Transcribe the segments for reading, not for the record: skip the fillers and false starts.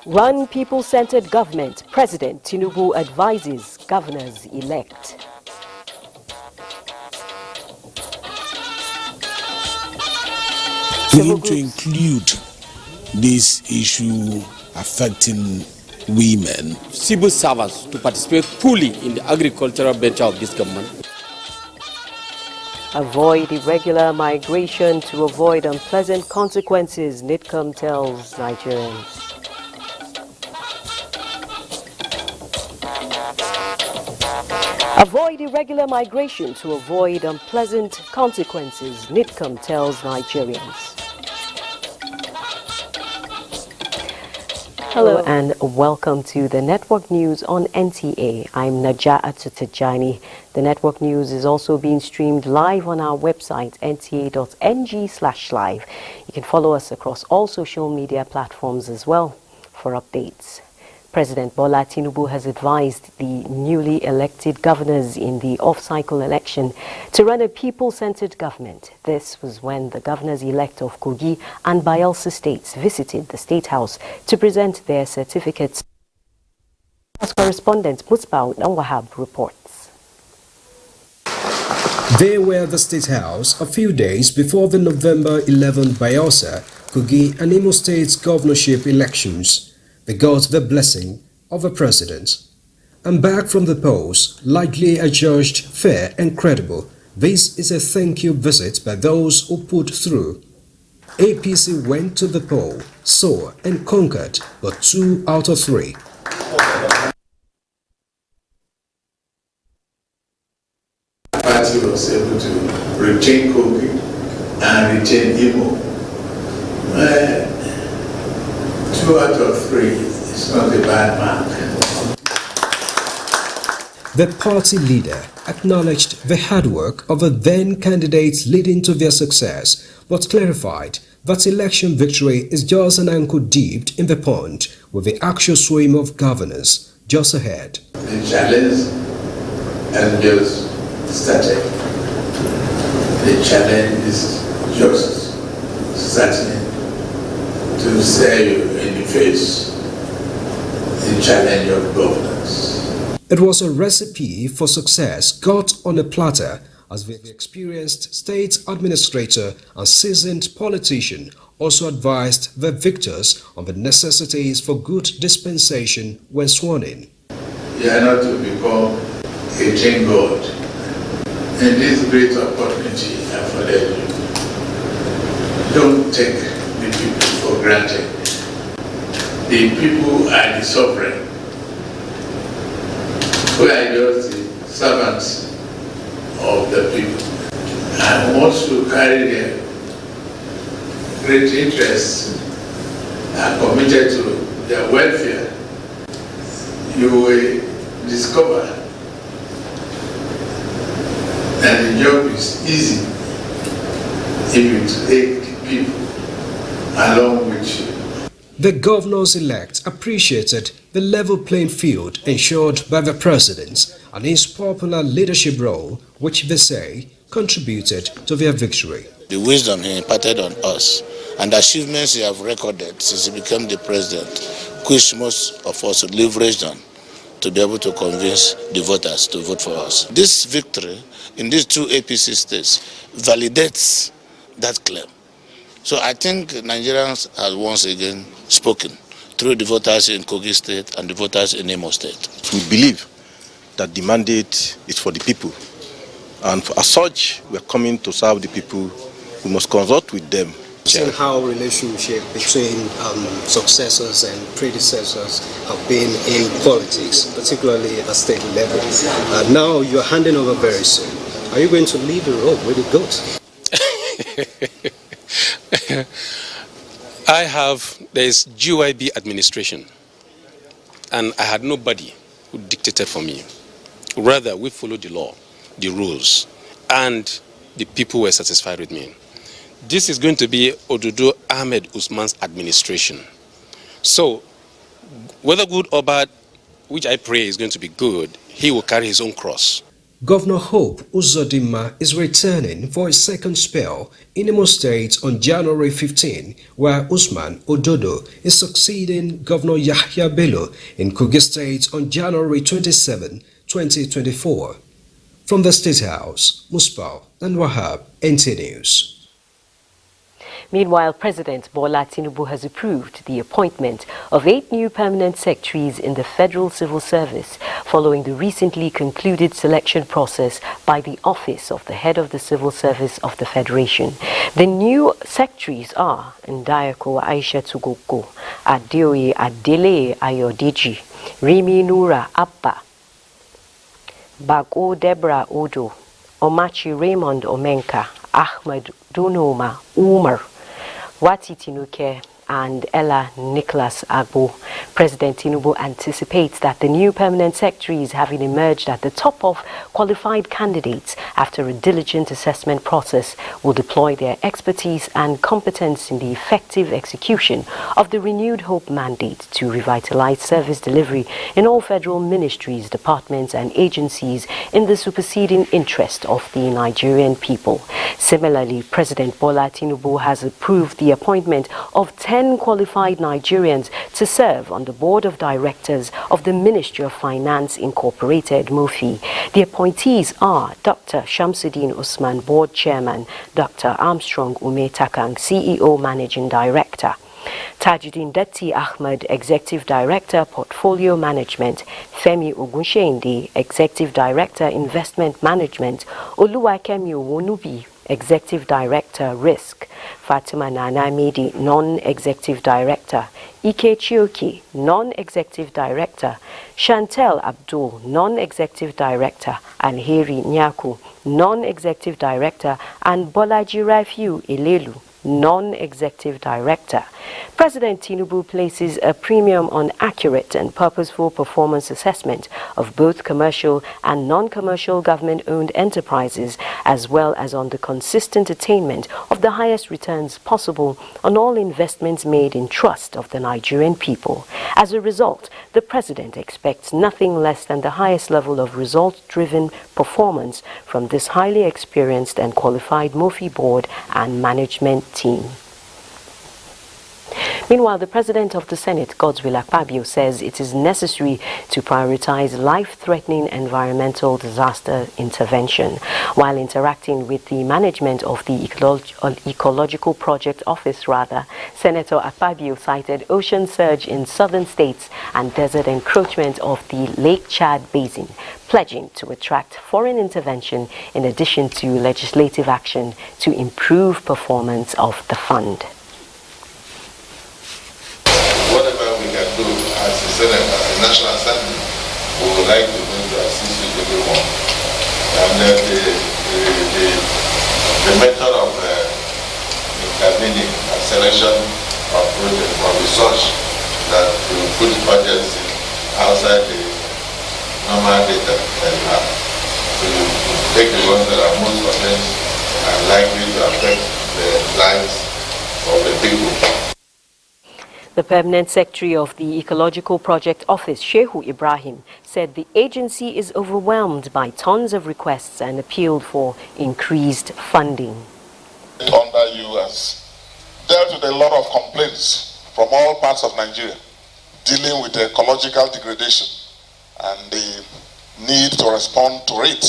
Run people-centered government, President Tinubu advises governors-elect. We aim to include this issue affecting women. Civil servants to participate fully in the agricultural venture of this government. Avoid irregular migration to avoid unpleasant consequences, NITCOM tells Nigerians. Avoid irregular migration to avoid unpleasant consequences, NITCOM tells Nigerians. Hello and welcome to the Network News on NTA. I'm Najaa Atutejani. The Network News is also being streamed live on our website, nta.ng/live. You can follow us across all social media platforms as well for updates. President Bola Tinubu has advised the newly elected governors in the off-cycle election to run a people-centered government. This was when the governors-elect of Kogi and Bayelsa states visited the State House to present their certificates. As correspondent Musbah Wahab reports. They were at the State House a few days before the November 11 Bayelsa, Kogi and Imo State's governorship elections. They got the blessing of the president. And back from the polls, lightly adjudged fair and credible, this is a thank you visit by those who put through. APC went to the poll, saw and conquered, but 2 out of 3. The party was able to retain Kogi and retain Imo. 2 out of 3 is not a bad mark. The party leader acknowledged the hard work of the then candidates leading to their success, but clarified that election victory is just an ankle dipped in the pond, with the actual swim of governors just ahead. The challenge has just started. The challenge is just starting to stare you in the face, the challenge of governance. It was a recipe for success got on a platter as the experienced state administrator and seasoned politician also advised the victors on the necessities for good dispensation when sworn in. You are not to become a chain god. And this great opportunity afforded you. Don't take the people for granted. The people are the sovereign. We are just the servants of the people. And once you carry their great interests and committed to their welfare, you will discover that the job is easy if you take the people along with you. The governors-elect appreciated the level playing field ensured by the president and his popular leadership role, which they say contributed to their victory. The wisdom he imparted on us and the achievements he have recorded since he became the president, which most of us leveraged on to be able to convince the voters to vote for us. This victory in these 2 APC states validates that claim. So I think Nigerians have once again spoken through the voters in Kogi State and the voters in Imo State. We believe that the mandate is for the people, and as such, we are coming to serve the people. We must consult with them. Seeing how relationship between successors and predecessors have been in politics, particularly at state level. Now you're handing over very soon. Are you going to leave the road where it goes? There's GYB administration, and I had nobody who dictated for me. Rather, we followed the law, the rules, and the people were satisfied with me. This is going to be Odudu Ahmed Usman's administration. So, whether good or bad, which I pray is going to be good, he will carry his own cross. Governor Hope Uzodinma is returning for a second spell in Imo State on January 15, where Usman Ododo is succeeding Governor Yahya Bello in Kogi State on January 27, 2024. From the State House, Muspal and Wahab, NTA News. Meanwhile, President Bola Tinubu has approved the appointment of 8 new permanent secretaries in the Federal Civil Service following the recently concluded selection process by the Office of the Head of the Civil Service of the Federation. The new secretaries are Ndayako Aisha Tugoko, Adeoye Adele Ayodeji, Rimi Nura Abba, Bako Deborah Odo, Omachi Raymond Omenka, Ahmed Dunoma Umar, Wati Tinuke, and Ella Nicholas Agbo. President Tinubu anticipates that the new permanent secretaries, having emerged at the top of qualified candidates after a diligent assessment process, will deploy their expertise and competence in the effective execution of the renewed hope mandate to revitalize service delivery in all federal ministries, departments and agencies in the superseding interest of the Nigerian people. Similarly, President Bola Tinubu has approved the appointment of 10 qualified Nigerians to serve on the Board of Directors of the Ministry of Finance Incorporated, MOFI. The appointees are Dr. Shamsuddin Usman, Board Chairman, Dr. Armstrong Umetakang, CEO Managing Director, Tajuddin Datti Ahmed, Executive Director, Portfolio Management, Femi Ogunshende, Executive Director, Investment Management, Oluwakemi Owonubi, Executive Director, Risk, Fatima Nana Medi, Non-Executive Director, Ike Chioki, Non-Executive Director, Chantel Abdul, Non-Executive Director, and Heri Nyaku, Non-Executive Director, and Bolaji Rafiu Elelu, Non-Executive Director. President Tinubu places a premium on accurate and purposeful performance assessment of both commercial and non-commercial government-owned enterprises, as well as on the consistent attainment of the highest returns possible on all investments made in trust of the Nigerian people. As a result, the President expects nothing less than the highest level of result-driven performance from this highly experienced and qualified MOFI board and management team. Meanwhile, the President of the Senate, Godswill Akpabio, says it is necessary to prioritize life-threatening environmental disaster intervention. While interacting with the management of the Ecological Project Office, Senator Akpabio cited ocean surge in southern states and desert encroachment of the Lake Chad Basin, pledging to attract foreign intervention in addition to legislative action to improve performance of the fund. Whatever we can do as a Senate, as a National Assembly, we would like to do to assist with everyone. And the method of intervening and selection of projects will be such that we will put budgets outside the normal data that we have. So we take the ones that are most urgent and likely to affect the lives of the people. The Permanent Secretary of the Ecological Project Office, Shehu Ibrahim, said the agency is overwhelmed by tons of requests and appealed for increased funding. Under you has dealt with a lot of complaints from all parts of Nigeria dealing with ecological degradation and the need to respond to it.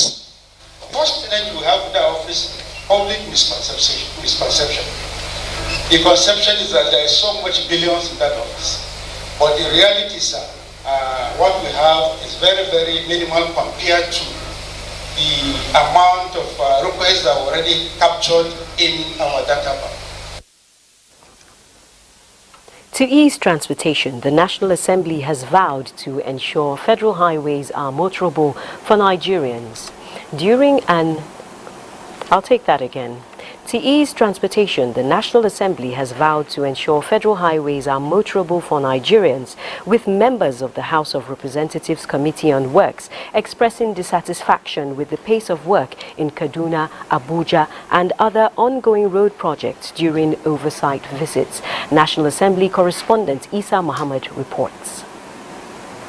First thing we have in the office, public misperception. The conception is that there is so much billions in that office, but the reality is that what we have is very, very minimal compared to the amount of requests that were already captured in our data bank. To ease transportation, the National Assembly has vowed to ensure federal highways are motorable for Nigerians. To ease transportation, the National Assembly has vowed to ensure federal highways are motorable for Nigerians, with members of the House of Representatives Committee on Works expressing dissatisfaction with the pace of work in Kaduna, Abuja, and other ongoing road projects during oversight visits. National Assembly correspondent Isa Muhammad reports.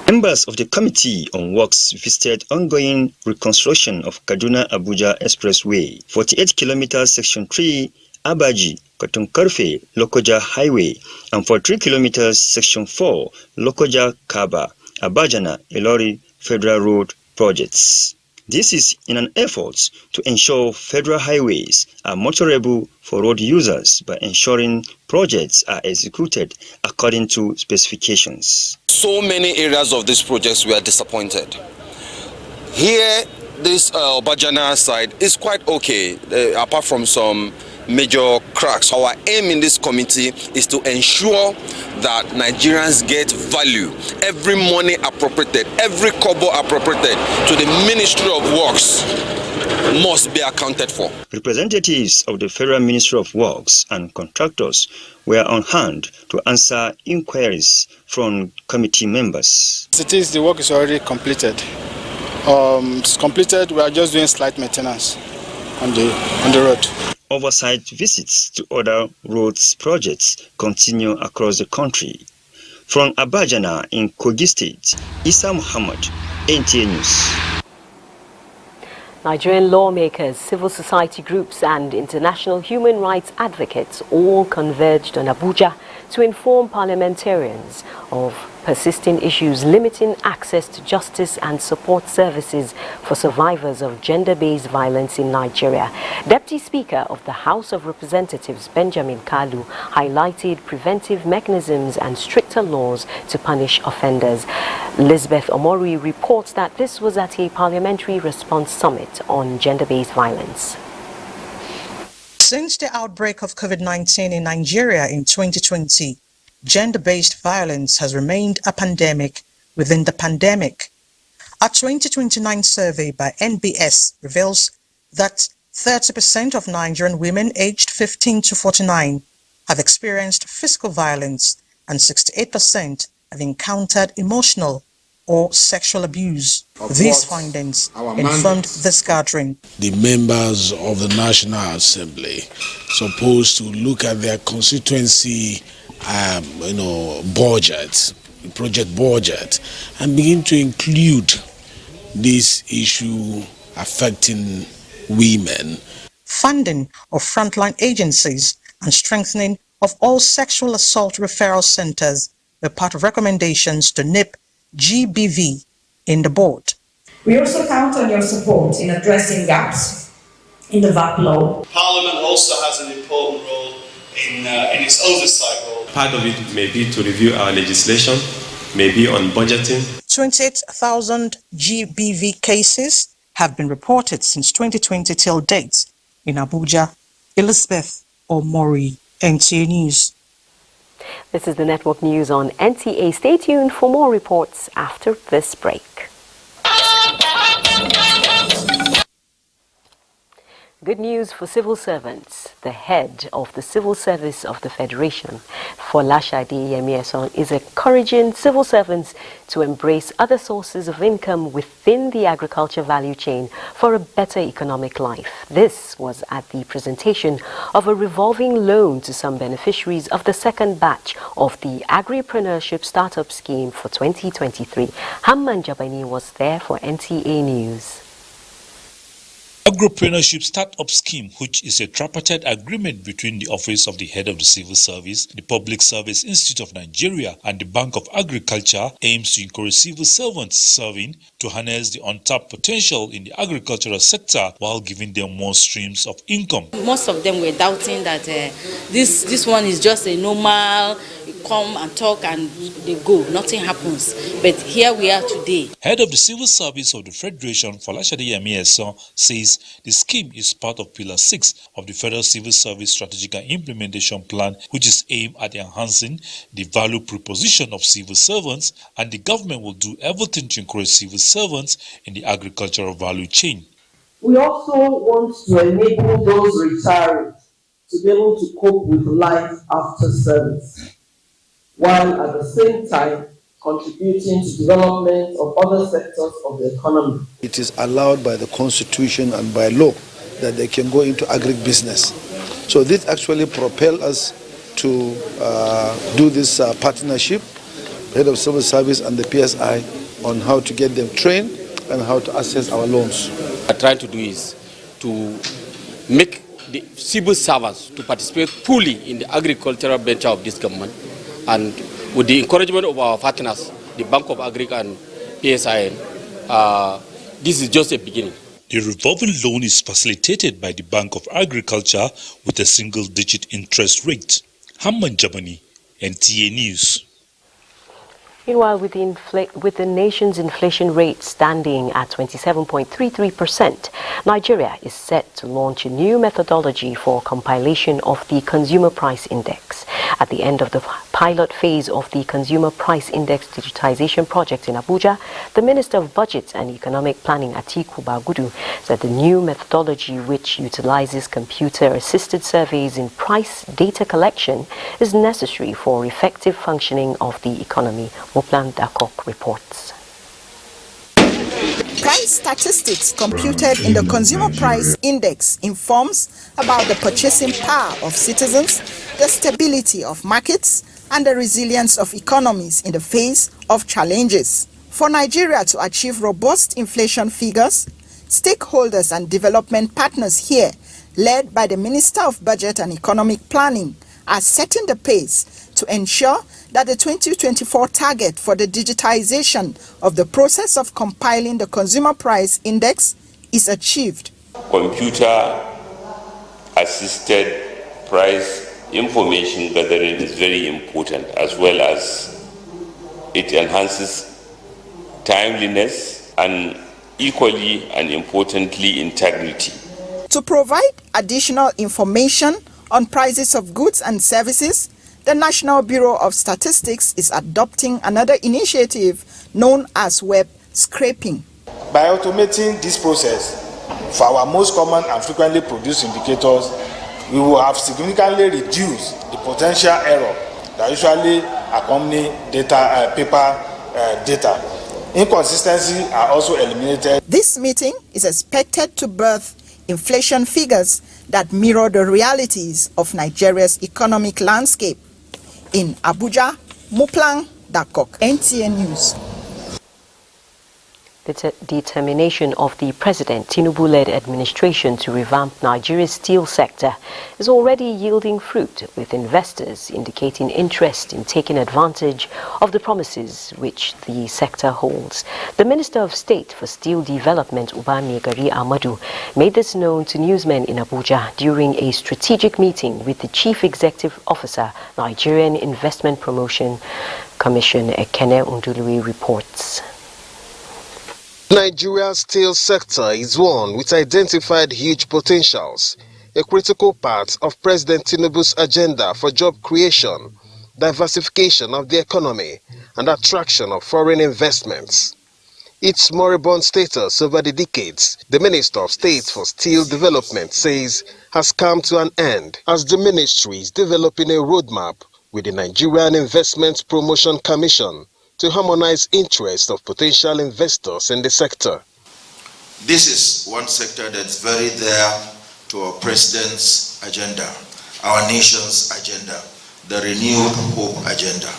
Members of the Committee on Works visited ongoing reconstruction of Kaduna-Abuja Expressway, 48 km Section 3, Abaji, Kotunkarfe, Lokoja Highway, and for 3 km Section 4, Lokoja Kaba, Abajana, Ilori Federal Road projects. This is in an effort to ensure federal highways are motorable for road users by ensuring projects are executed according to specifications. So many areas of these projects were disappointed. Here, this Obajana side is quite okay, apart from some major cracks. Our aim in this committee is to ensure that Nigerians get value. Every money appropriated, every kobo appropriated to the Ministry of Works must be accounted for. Representatives of the Federal Ministry of Works and contractors were on hand to answer inquiries from committee members. As it is, the work is already completed. It's completed. We are just doing slight maintenance on the road. Oversight visits to other roads projects continue across the country. From Abajana in Kogi State, Isa Muhammad, NTA News. Nigerian lawmakers, civil society groups and international human rights advocates all converged on Abuja to inform parliamentarians of persisting issues limiting access to justice and support services for survivors of gender-based violence in Nigeria. Deputy Speaker of the House of Representatives, Benjamin Kalu, highlighted preventive mechanisms and stricter laws to punish offenders. Elizabeth Omori reports that this was at a parliamentary response summit on gender-based violence. Since the outbreak of COVID-19 in Nigeria in 2020, gender-based violence has remained a pandemic within the pandemic. A 2029 survey by NBS reveals that 30% of Nigerian women aged 15 to 49 have experienced physical violence and 68% have encountered emotional or sexual abuse. These findings informed this gathering. The members of the National Assembly supposed to look at their constituency budget, project budget, and begin to include this issue affecting women. Funding of frontline agencies and strengthening of all sexual assault referral centers were part of recommendations to nip GBV in the board. We also count on your support in addressing gaps in the VAT law. Parliament also has an important role in its oversight role. Part of it may be to review our legislation, maybe on budgeting. 28,000 GBV cases have been reported since 2020 till date in Abuja. Elizabeth Omori, NTA News. This is the network news on NTA. Stay tuned for more reports after this break. Good news for civil servants. The head of the Civil Service of the Federation, Folashade Yemieson, is encouraging civil servants to embrace other sources of income within the agriculture value chain for a better economic life. This was at the presentation of a revolving loan to some beneficiaries of the second batch of the Agripreneurship Startup Scheme for 2023. Hamman Jabani was there for NTA News. Agripreneurship Startup Scheme, which is a tripartite agreement between the Office of the Head of the Civil Service, the Public Service Institute of Nigeria, and the Bank of Agriculture, aims to encourage civil servants serving to harness the untapped potential in the agricultural sector while giving them more streams of income. Most of them were doubting that this one is just a normal come and talk and they go, nothing happens. But here we are today. Head of the Civil Service of the Federation, Folashade Yemieson, says the scheme is part of Pillar 6 of the Federal Civil Service Strategic and Implementation Plan, which is aimed at enhancing the value proposition of civil servants, and the government will do everything to encourage civil servants in the agricultural value chain. We also want to enable those retirees to be able to cope with life after service, while at the same time contributing to development of other sectors of the economy. It is allowed by the Constitution and by law that they can go into agribusiness. So this actually propels us to do this partnership head of civil service and the PSI on how to get them trained and how to access our loans. What we're trying to do is to make the civil servants to participate fully in the agricultural venture of this government, and with the encouragement of our partners, the Bank of Agric and PSIN, this is just a beginning. The revolving loan is facilitated by the Bank of Agriculture with a single-digit interest rate. Hamman Germany, NTA News. Meanwhile, with the nation's inflation rate standing at 27.33%, Nigeria is set to launch a new methodology for compilation of the Consumer Price Index. At the end of the pilot phase of the Consumer Price Index digitization project in Abuja, the Minister of Budget and Economic Planning, Atiku Bagudu, said the new methodology, which utilizes computer-assisted surveys in price data collection, is necessary for effective functioning of the economy. Muplan Dakok reports. Price statistics computed in the Consumer Price Index informs about the purchasing power of citizens, the stability of markets, and the resilience of economies in the face of challenges. For Nigeria to achieve robust inflation figures, stakeholders and development partners here, led by the Minister of Budget and Economic Planning, are setting the pace to ensure that the 2024 target for the digitization of the process of compiling the Consumer Price Index is achieved. Computer-assisted price information gathering is very important, as well as it enhances timeliness and equally and importantly integrity. To provide additional information on prices of goods and services, the National Bureau of Statistics is adopting another initiative known as web scraping. By automating this process for our most common and frequently produced indicators, we will have significantly reduced the potential error that usually accompany paper data. Inconsistencies are also eliminated. This meeting is expected to birth inflation figures that mirror the realities of Nigeria's economic landscape. In Abuja, Muplang Dakok, NTA News. The determination of the President Tinubu-led administration to revamp Nigeria's steel sector is already yielding fruit, with investors indicating interest in taking advantage of the promises which the sector holds. The Minister of State for Steel Development, Ubamigari Amadu, made this known to newsmen in Abuja during a strategic meeting with the Chief Executive Officer, Nigerian Investment Promotion Commission, Ekene Undului reports. Nigeria's steel sector is one with identified huge potentials, a critical part of President Tinubu's agenda for job creation, diversification of the economy, and attraction of foreign investments. Its moribund status over the decades, the Minister of State for Steel Development says, has come to an end as the ministry is developing a roadmap with the Nigerian Investment Promotion Commission to harmonize interests of potential investors in the sector. This is one sector that's very there to our president's agenda, our nation's agenda, the renewed hope agenda.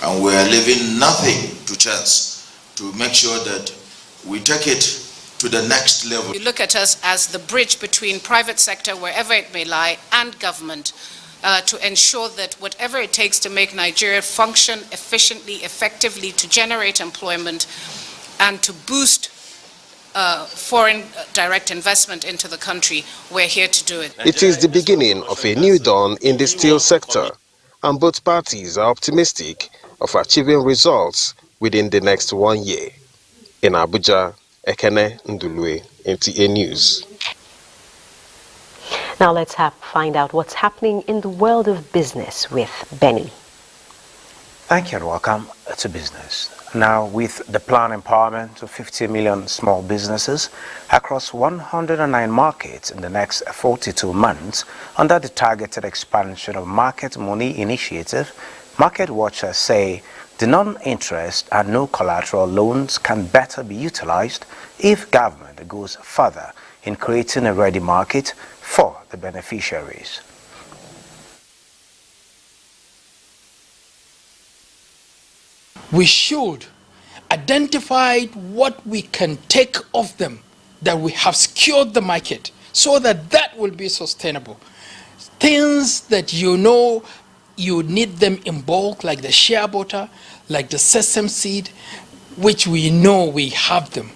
And we are leaving nothing to chance to make sure that we take it to the next level. You look at us as the bridge between private sector, wherever it may lie, and government, to ensure that whatever it takes to make Nigeria function efficiently, effectively, to generate employment and to boost foreign direct investment into the country, we're here to do it. It is the beginning of a new dawn in the steel sector, and both parties are optimistic of achieving results within the next 1 year. In Abuja, Ekene Undului, NTA News. Now let's find out what's happening in the world of business with Benny. Thank you and welcome to Business. Now, with the planned empowerment of 50 million small businesses across 109 markets in the next 42 months under the targeted expansion of Market Money Initiative, market watchers say the non-interest and no collateral loans can better be utilized if government goes further in creating a ready market for the beneficiaries. we should identify what we can take off them, that we have secured the market, so that that will be sustainable. Things that you know you need them in bulk, like the shea butter, like the sesame seed, which we know we have them.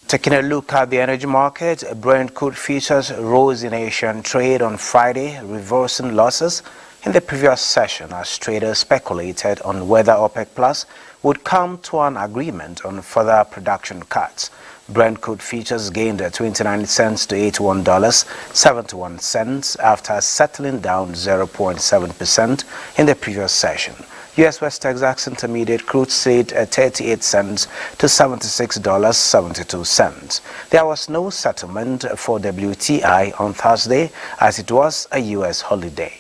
Taking a look at the energy market, Brent crude futures rose in Asian trade on Friday, reversing losses in the previous session as traders speculated on whether OPEC Plus would come to an agreement on further production cuts. Brent crude futures gained 29 cents to $81.71 after settling down 0.7% in the previous session. U.S. West Texas Intermediate crude stayed at 38 cents to $76.72. There was no settlement for WTI on Thursday as it was a U.S. holiday.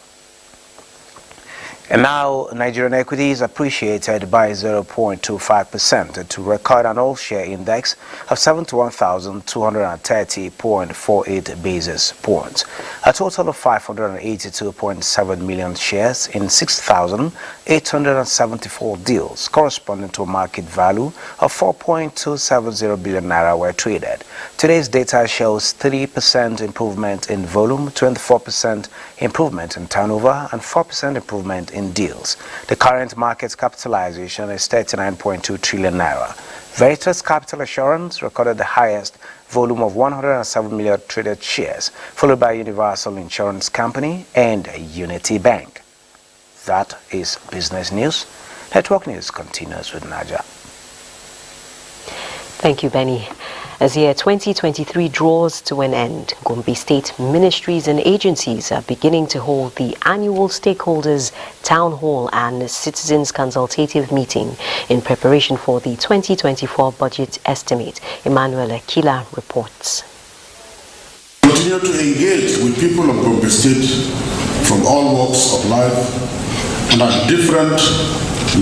And now, Nigerian equities appreciated by 0.25% to record an all-share index of 71,230.48 basis points. A total of 582.7 million shares in 6,874 deals, corresponding to a market value of 4.270 billion naira, were traded. Today's data shows 3% improvement in volume, 24% improvement in turnover, and 4% improvement in deals. The current market capitalization is 39.2 trillion naira. Veritas Capital Assurance recorded the highest volume of 107 million traded shares, followed by Universal Insurance Company and Unity Bank. That is business news. Network News continues with Naja. Thank you, Benny. As year 2023 draws to an end, Gombe State ministries and agencies are beginning to hold the annual stakeholders town hall and citizens consultative meeting in preparation for the 2024 budget estimate. Emmanuel Akila reports. Continue to engage with people of Gombe State from all walks of life and at different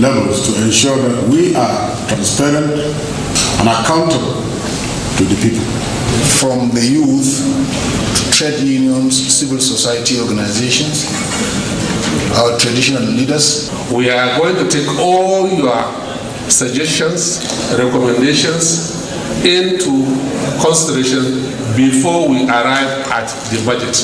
levels to ensure that we are transparent and accountable to the people. From the youth, trade unions, civil society organizations, our traditional leaders. We are going to take all your suggestions, recommendations into consideration before we arrive at the budget.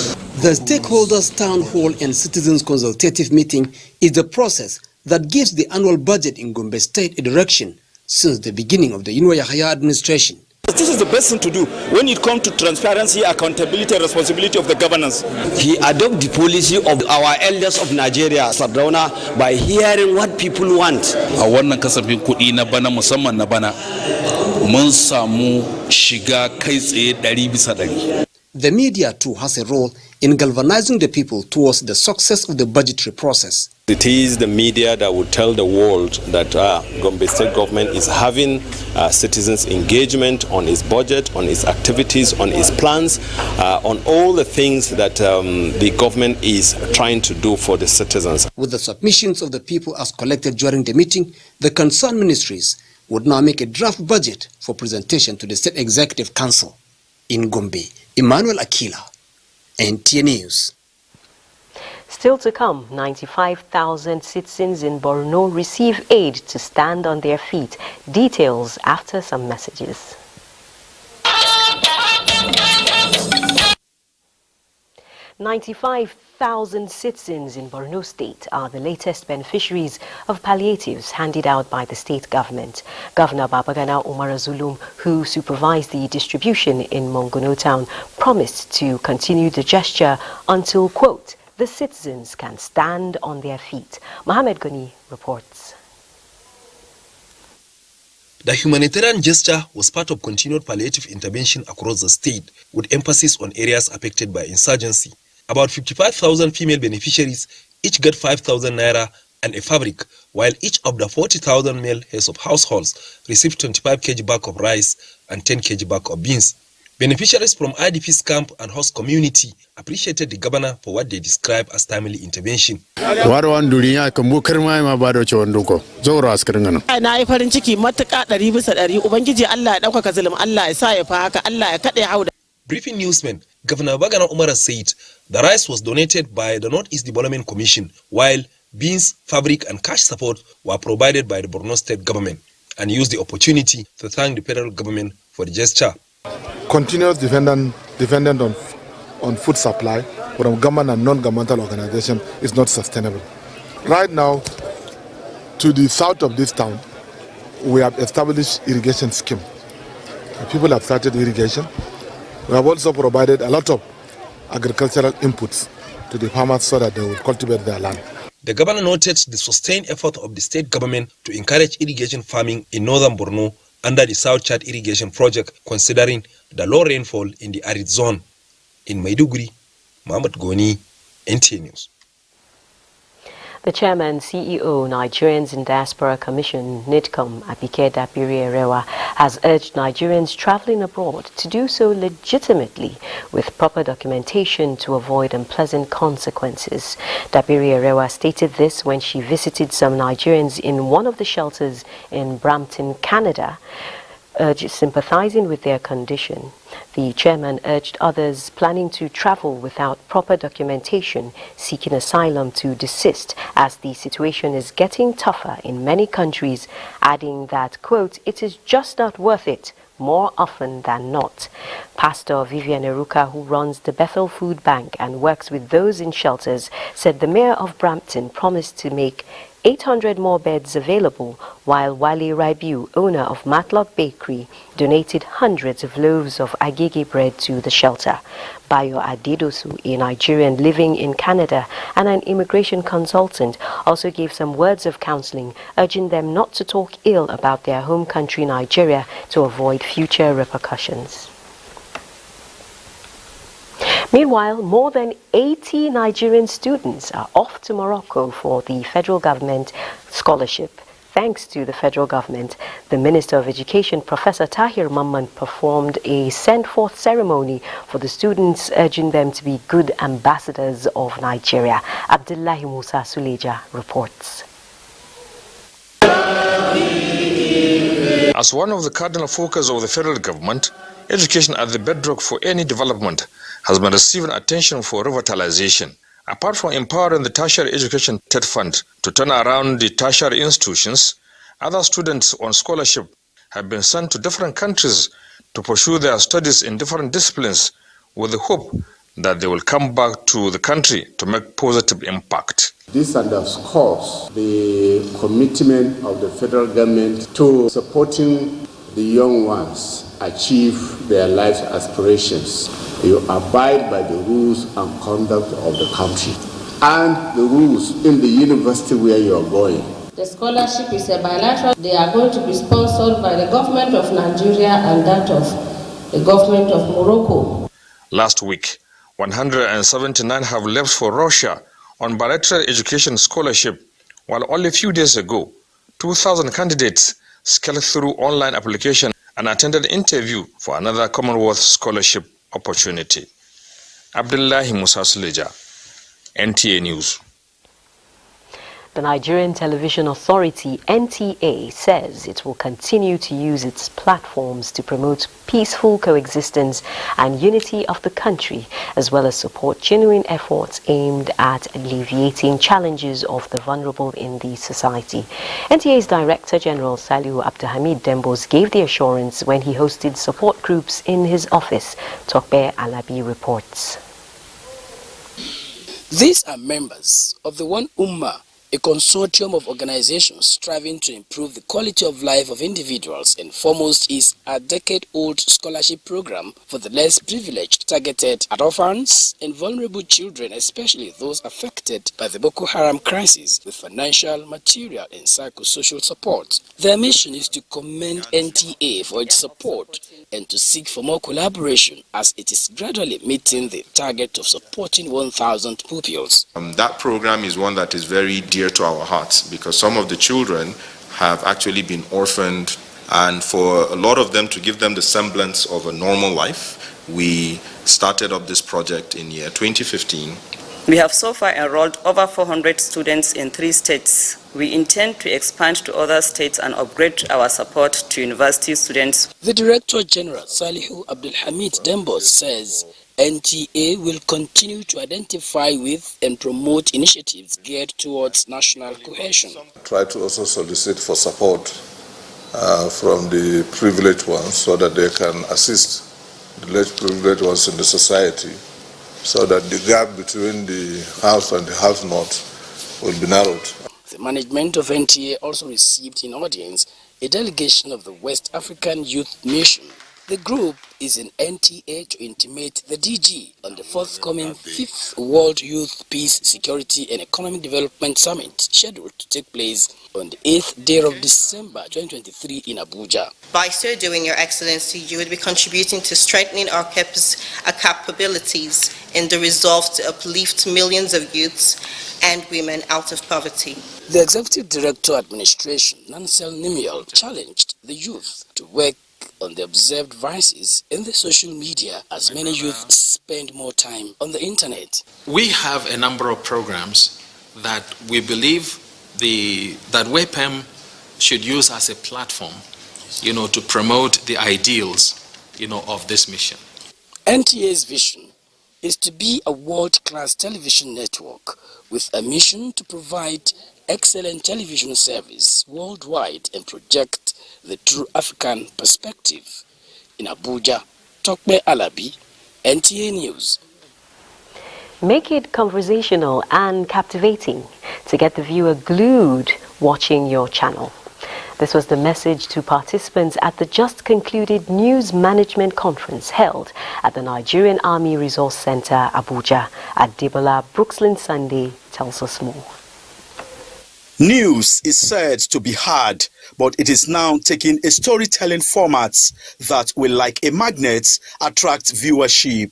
The Stakeholders Town Hall and Citizens Consultative Meeting is the process that gives the annual budget in Gombe State a direction since the beginning of the Yunwa Yahya administration. This is the best thing to do when it comes to transparency, accountability, and responsibility of the governance. He adopted the policy of our elders of Nigeria, Sardauna, by hearing what people want. A wannan kasafin kuɗi na bana musamman na bana mun samu shiga kai tsaye 100%. The media too has a role in galvanizing the people towards the success of the budgetary process. It is the media that will tell the world that Gombe State government is having citizens' engagement on its budget, on its activities, on its plans, on all the things that the government is trying to do for the citizens. With the submissions of the people as collected during the meeting, the concerned ministries would now make a draft budget for presentation to the State Executive Council. In Gombe, Emmanuel Akila, NTA News. Still to come, 95,000 citizens in Borno receive aid to stand on their feet. Details after some messages. 95,000 citizens in Borno State are the latest beneficiaries of palliatives handed out by the state government. Governor Babagana Umar Zulum, who supervised the distribution in Mongono town, promised to continue the gesture until, quote, the citizens can stand on their feet. Mohammed Gani reports. The humanitarian gesture was part of continued palliative intervention across the state, with emphasis on areas affected by insurgency. About 55,000 female beneficiaries each get 5,000 naira and a fabric, while each of the 40,000 male heads of households received 25 kg bag of rice and 10 kg bag of beans. Beneficiaries from IDP's camp and host community appreciated the governor for what they describe as timely intervention. Na yi farin ciki matuƙa 100%. Ubangiji Allah ya ɗaukaka zulum, Allah ya sa ya fa haka, Allah ya kaɗe hauda. Briefing newsman, Governor Bagana Umar said the rice was donated by the Northeast Development Commission, while beans, fabric and cash support were provided by the Borno State government, and used the opportunity to thank the federal government for the gesture. Continuous dependent on food supply from government and non-governmental organizations is not sustainable. Right now, to the south of this town, we have established irrigation scheme. People have started irrigation. We have also provided a lot of agricultural inputs to the farmers so that they will cultivate their land. The governor noted the sustained effort of the state government to encourage irrigation farming in northern Borno under the South Chad Irrigation Project, considering the low rainfall in the arid zone. In Maiduguri, Mohammed Goni, NTA News. The chairman, CEO, Nigerians in Diaspora Commission, NIDCOM, Abike Dabiri-Erewa, has urged Nigerians traveling abroad to do so legitimately with proper documentation to avoid unpleasant consequences. Dabiri-Erewa stated this when she visited some Nigerians in one of the shelters in Brampton, Canada, sympathizing with their condition. The chairman urged others planning to travel without proper documentation seeking asylum to desist, as the situation is getting tougher in many countries, adding that, quote, "it is just not worth it more often than not." Pastor Vivian Eruka, who runs the Bethel Food Bank and works with those in shelters, said the mayor of Brampton promised to make 800 more beds available, while Wale Raibu, owner of Matlock Bakery, donated hundreds of loaves of agege bread to the shelter. Bayo Adedosu, a Nigerian living in Canada and an immigration consultant, also gave some words of counseling, urging them not to talk ill about their home country Nigeria to avoid future repercussions. Meanwhile, more than 80 Nigerian students are off to Morocco for the federal government scholarship. Thanks to the federal government, the Minister of Education, Professor Tahir Mamman, performed a send-forth ceremony for the students, urging them to be good ambassadors of Nigeria. Abdullahi Musa Suleja reports. As one of the cardinal focus of the federal government, education at the bedrock for any development has been receiving attention for revitalization. Apart from empowering the tertiary education TED fund to turn around the tertiary institutions, other students on scholarship have been sent to different countries to pursue their studies in different disciplines with the hope that they will come back to the country to make positive impact. This underscores the commitment of the federal government to supporting the young ones achieve their life's aspirations. You abide by the rules and conduct of the country and the rules in the university where you are going. The scholarship is a bilateral. They are going to be sponsored by the government of Nigeria and that of the government of Morocco. Last week, 179 have left for Russia on bilateral education scholarship, while only a few days ago, 2,000 candidates scaled through online application and attended an interview for another Commonwealth scholarship opportunity. Abdullahi Musa Suleja, NTA News. The Nigerian Television Authority, NTA, says it will continue to use its platforms to promote peaceful coexistence and unity of the country, as well as support genuine efforts aimed at alleviating challenges of the vulnerable in the society. NTA's Director General Salihu Abdulhamid Dembos gave the assurance when he hosted support groups in his office. Tokbe Alabi reports. These are members of the One Ummah, a consortium of organizations striving to improve the quality of life of individuals, and foremost is a decade-old scholarship program for the less privileged targeted at orphans and vulnerable children, especially those affected by the Boko Haram crisis, with financial, material and psychosocial support. Their mission is to commend NTA for its support and to seek for more collaboration as it is gradually meeting the target of supporting 1,000 pupils. That program is one that is very dear to our hearts because some of the children have actually been orphaned, and for a lot of them to give them the semblance of a normal life, we started up this project in year 2015. We have so far enrolled over 400 students in 3 states. We intend to expand to other states and upgrade our support to university students. The Director General Salihu Abdulhamid Dembos says NTA will continue to identify with and promote initiatives geared towards national cohesion. Try to also solicit for support from the privileged ones so that they can assist the less privileged ones in the society, so that the gap between the have and the have-not will be narrowed. The management of NTA also received in audience a delegation of the West African Youth Mission. The group is in NTA to intimate the DG on the forthcoming 5th World Youth Peace, Security and Economic Development Summit, scheduled to take place on the 8th day of December 2023 in Abuja. By so doing, Your Excellency, you would be contributing to strengthening our capabilities in the resolve to uplift millions of youths and women out of poverty. The Executive Director Administration, Nansel Nimiel, challenged the youth to work on the observed vices in the social media, as many youth spend more time on the internet. We have a number of programs that we believe that WEPM should use as a platform, to promote the ideals, of this mission. NTA's vision is to be a world-class television network with a mission to provide excellent television service worldwide and project the true African perspective. In Abuja, Tokbe Alabi, NTA News. Make it conversational and captivating to get the viewer glued watching your channel. This was the message to participants at the just concluded News Management Conference held at the Nigerian Army Resource Center, Abuja. Adebola Brooksland Sunday tells us more. News is said to be hard, but it is now taking a storytelling format that will, like a magnet, attract viewership.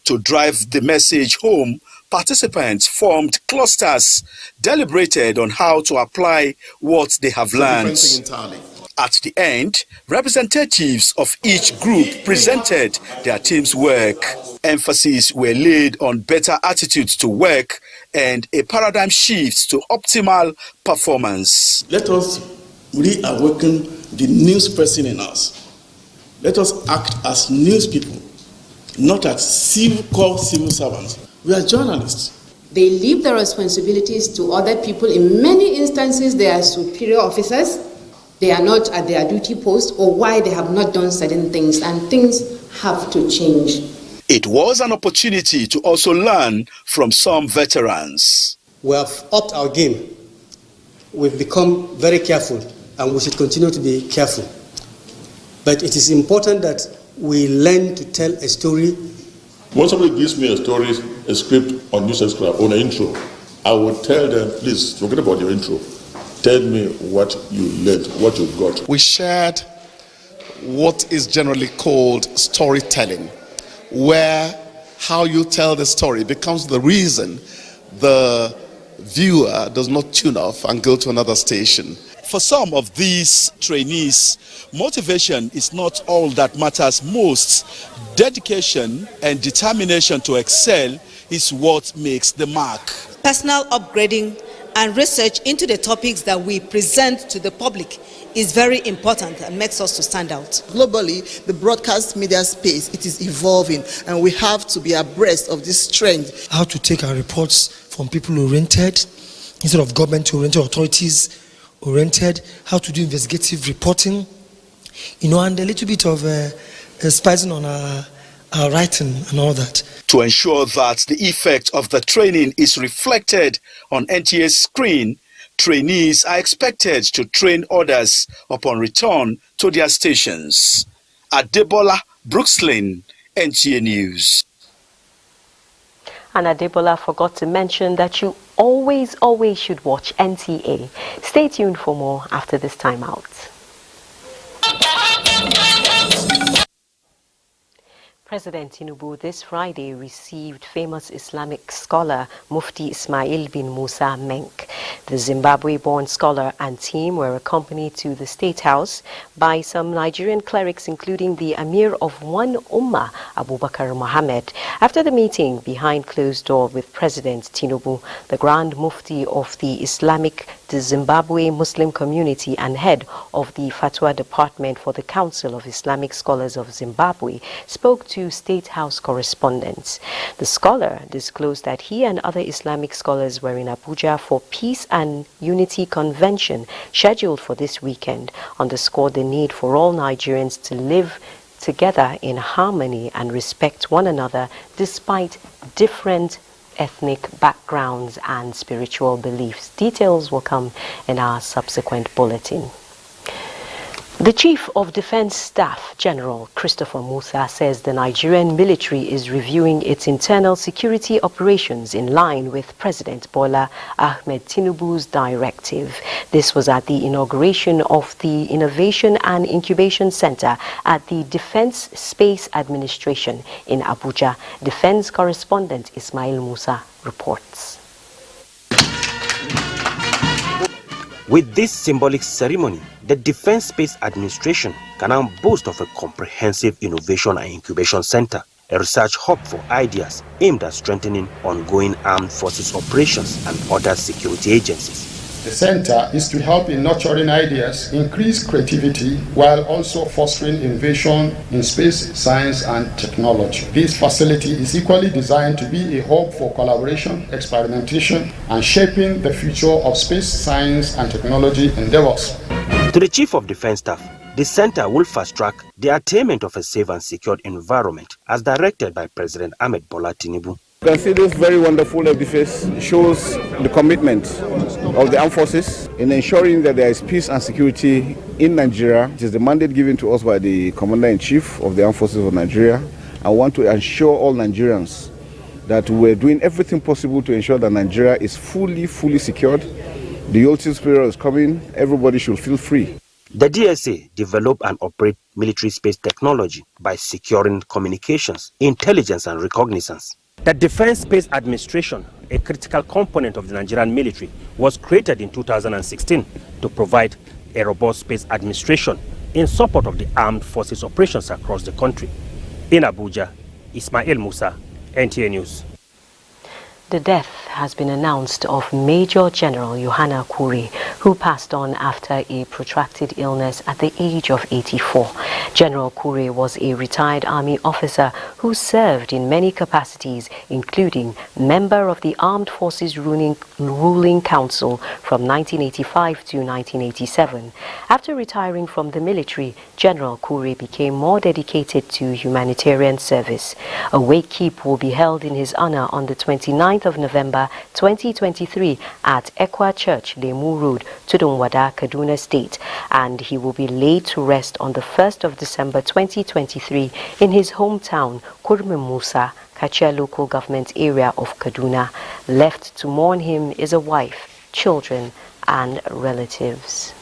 To drive the message home, participants formed clusters, deliberated on how to apply what they have learned. At the end, representatives of each group presented their team's work. Emphasis were laid on better attitudes to work and a paradigm shift to optimal performance. Let us reawaken the news person in us. Let us act as news people, not as civil servants. We are journalists. They leave the responsibilities to other people. In many instances, they are superior officers. They are not at their duty post, or why they have not done certain things, and things have to change. It was an opportunity to also learn from some veterans. We have upped our game. We've become very careful, and we should continue to be careful. But it is important that we learn to tell a story. When somebody gives me a story, a script on newspaper, on an intro, I will tell them, please, forget about your intro. Tell me what you learned, what you got. We shared what is generally called storytelling, where how you tell the story becomes the reason the viewer does not tune off and go to another station. For some of these trainees, motivation is not all that matters most. Dedication and determination to excel is what makes the mark. Personal upgrading and research into the topics that we present to the public is very important and makes us to stand out. Globally, the broadcast media space, it is evolving, and we have to be abreast of this trend. How to take our reports from people oriented instead of government oriented, authorities oriented, how to do investigative reporting, and a little bit of spicing on our writing and all that. To ensure that the effect of the training is reflected on NTA's screen, trainees are expected to train others upon return to their stations. Adebola Brooksland, NTA News. And Adebola forgot to mention that you always should watch NTA. Stay tuned for more after this time out. President Tinubu this Friday received famous Islamic scholar Mufti Ismail bin Musa Menk. The Zimbabwe-born scholar and team were accompanied to the State House by some Nigerian clerics, including the Amir of one Ummah, Abubakar Mohammed. After the meeting behind closed door with President Tinubu, the Grand Mufti of the Islamic, the Zimbabwe Muslim community and head of the Fatwa Department for the Council of Islamic Scholars of Zimbabwe spoke to State House correspondents. The scholar disclosed that he and other Islamic scholars were in Abuja for Peace and Unity Convention scheduled for this weekend, underscored the need for all Nigerians to live together in harmony and respect one another despite different ethnic backgrounds and spiritual beliefs. Details will come in our subsequent bulletin. The Chief of Defense Staff, General Christopher Musa, says the Nigerian military is reviewing its internal security operations in line with President Bola Ahmed Tinubu's directive. This was at the inauguration of the Innovation and Incubation Center at the Defense Space Administration in Abuja. Defense correspondent Ismail Musa reports. With this symbolic ceremony, the Defense Space Administration can now boast of a comprehensive innovation and incubation center, a research hub for ideas aimed at strengthening ongoing armed forces operations and other security agencies. The center is to help in nurturing ideas, increase creativity, while also fostering innovation in space, science, and technology. This facility is equally designed to be a hub for collaboration, experimentation, and shaping the future of space, science, and technology endeavors. To the Chief of Defense Staff, the center will fast-track the attainment of a safe and secured environment as directed by President Ahmed Bola Tinubu. You can see this very wonderful edifice shows the commitment of the armed forces in ensuring that there is peace and security in Nigeria. It is the mandate given to us by the Commander-in-Chief of the Armed Forces of Nigeria. I want to assure all Nigerians that we're doing everything possible to ensure that Nigeria is fully secured. The ultimate period is coming. Everybody should feel free. The DSA develop and operate military space technology by securing communications, intelligence, and reconnaissance. The Defense Space Administration, a critical component of the Nigerian military, was created in 2016 to provide a robust space administration in support of the armed forces operations across the country. In Abuja, Ismail Musa, NTA News. The death has been announced of Major General Yanna Kurri, who passed on after a protracted illness at the age of 84. General Kurri was a retired army officer who served in many capacities, including member of the Armed Forces Ruling Council from 1985 to 1987. After retiring from the military, General Kurri became more dedicated to humanitarian service. A wake-keep will be held in his honor on the 29th of November 2023 at Ekwa Church, Lemu Road, Tudunwada, Kaduna State, and he will be laid to rest on the 1st of December 2023 in his hometown, Kurmi Musa, Kachia local government area of Kaduna. Left to mourn him is a wife, children, and relatives.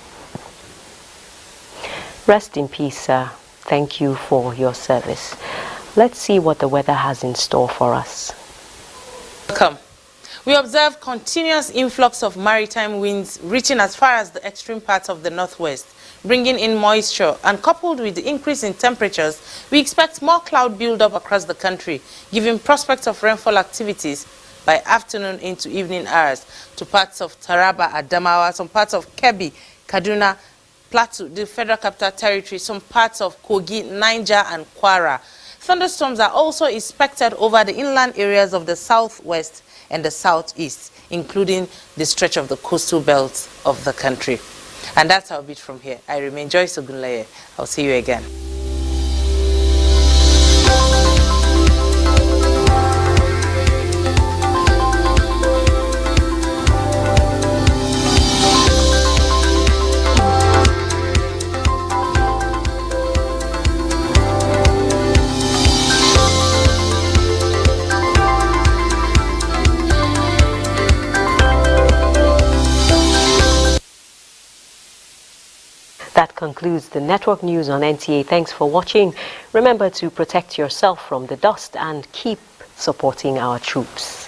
Rest in peace, sir. Thank you for your service. Let's see what the weather has in store for us. Welcome. We observe continuous influx of maritime winds reaching as far as the extreme parts of the northwest, bringing in moisture, and coupled with the increase in temperatures, we expect more cloud buildup across the country, giving prospects of rainfall activities by afternoon into evening hours to parts of Taraba, Adamawa, some parts of Kebbi, Kaduna, Plateau, the Federal Capital Territory, some parts of Kogi, Niger, and Kwara. Thunderstorms are also expected over the inland areas of the southwest and the southeast, including the stretch of the coastal belt of the country. And that's our bit from here. I remain Joyce Ogunleye. I'll see you again. That concludes the network news on NTA. Thanks for watching. Remember to protect yourself from the dust and keep supporting our troops.